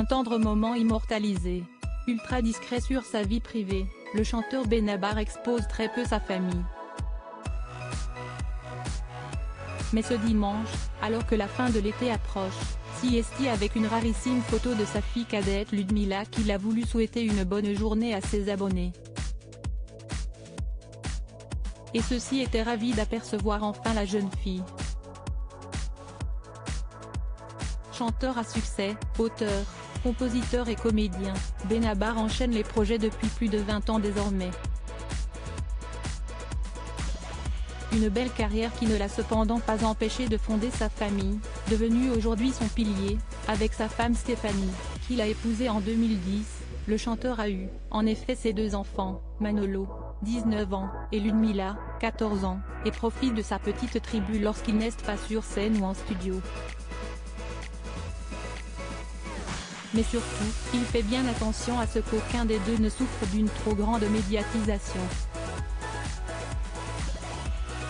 Un tendre moment immortalisé. Ultra discret sur sa vie privée, le chanteur Benabar expose très peu sa famille. Mais ce dimanche, alors que la fin de l'été approche, Siesti avec une rarissime photo de sa fille cadette Ludmila qu'il a voulu souhaiter une bonne journée à ses abonnés. Et ceux-ci étaient ravis d'apercevoir enfin la jeune fille. Chanteur à succès, auteur, compositeur et comédien, Benabar enchaîne les projets depuis plus de 20 ans désormais. Une belle carrière qui ne l'a cependant pas empêché de fonder sa famille, devenue aujourd'hui son pilier, avec sa femme Stéphanie, qu'il a épousée en 2010. Le chanteur a eu, en effet, ses 2 enfants, Manolo, 19 ans, et Ludmila, 14 ans, et profite de sa petite tribu lorsqu'il n'est pas sur scène ou en studio. Mais surtout, il fait bien attention à ce qu'aucun des deux ne souffre d'une trop grande médiatisation.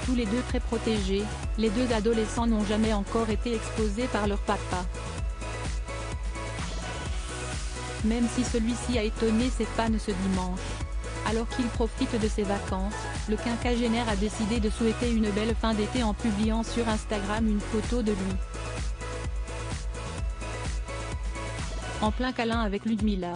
Tous les deux très protégés, les 2 adolescents n'ont jamais encore été exposés par leur papa. Même si celui-ci a étonné ses fans ce dimanche. Alors qu'il profite de ses vacances, le quinquagénaire a décidé de souhaiter une belle fin d'été en publiant sur Instagram une photo de lui. En plein câlin avec Ludmila.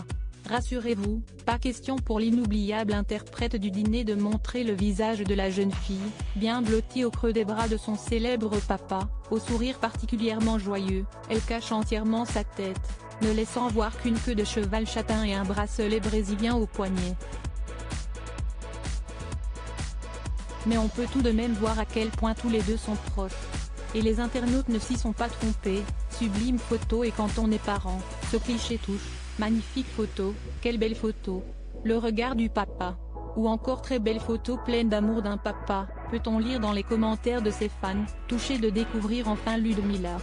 Rassurez-vous, pas question pour l'inoubliable interprète du dîner de montrer le visage de la jeune fille, bien blottie au creux des bras de son célèbre papa, au sourire particulièrement joyeux. Elle cache entièrement sa tête, ne laissant voir qu'une queue de cheval châtain et un bracelet brésilien au poignet. Mais on peut tout de même voir à quel point tous les deux sont proches. Et les internautes ne s'y sont pas trompés, sublime photo et quand on est parent, ce cliché touche. Magnifique photo, quelle belle photo. Le regard du papa. Ou encore très belle photo pleine d'amour d'un papa, peut-on lire dans les commentaires de ses fans, touchés de découvrir enfin Ludmila.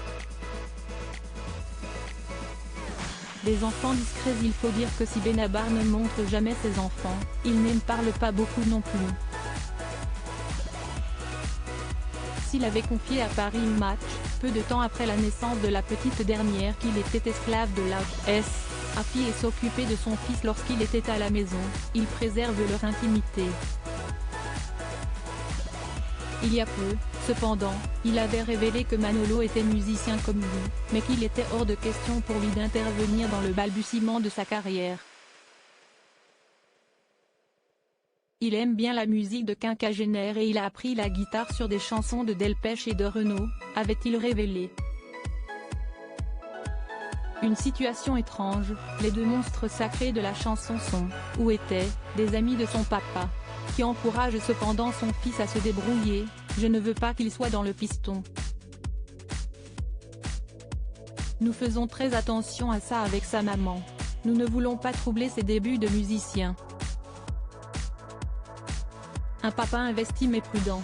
Des enfants discrets. Il faut dire que si Benabar ne montre jamais ses enfants, il n'en parle pas beaucoup non plus. S'il avait confié à Paris Match, peu de temps après la naissance de la petite dernière, qu'il était esclave de la fille et s'occupait de son fils lorsqu'il était à la maison, ils préservent leur intimité. Il y a peu, cependant, il avait révélé que Manolo était musicien comme lui, mais qu'il était hors de question pour lui d'intervenir dans le balbutiement de sa carrière. Il aime bien la musique de quinquagénaire et il a appris la guitare sur des chansons de Delpech et de Renaud, avait-il révélé. Une situation étrange, les 2 monstres sacrés de la chanson sont, ou étaient, des amis de son papa, qui encourage cependant son fils à se débrouiller. Je ne veux pas qu'il soit dans le piston. Nous faisons très attention à ça avec sa maman. Nous ne voulons pas troubler ses débuts de musicien. Un papa investi mais prudent.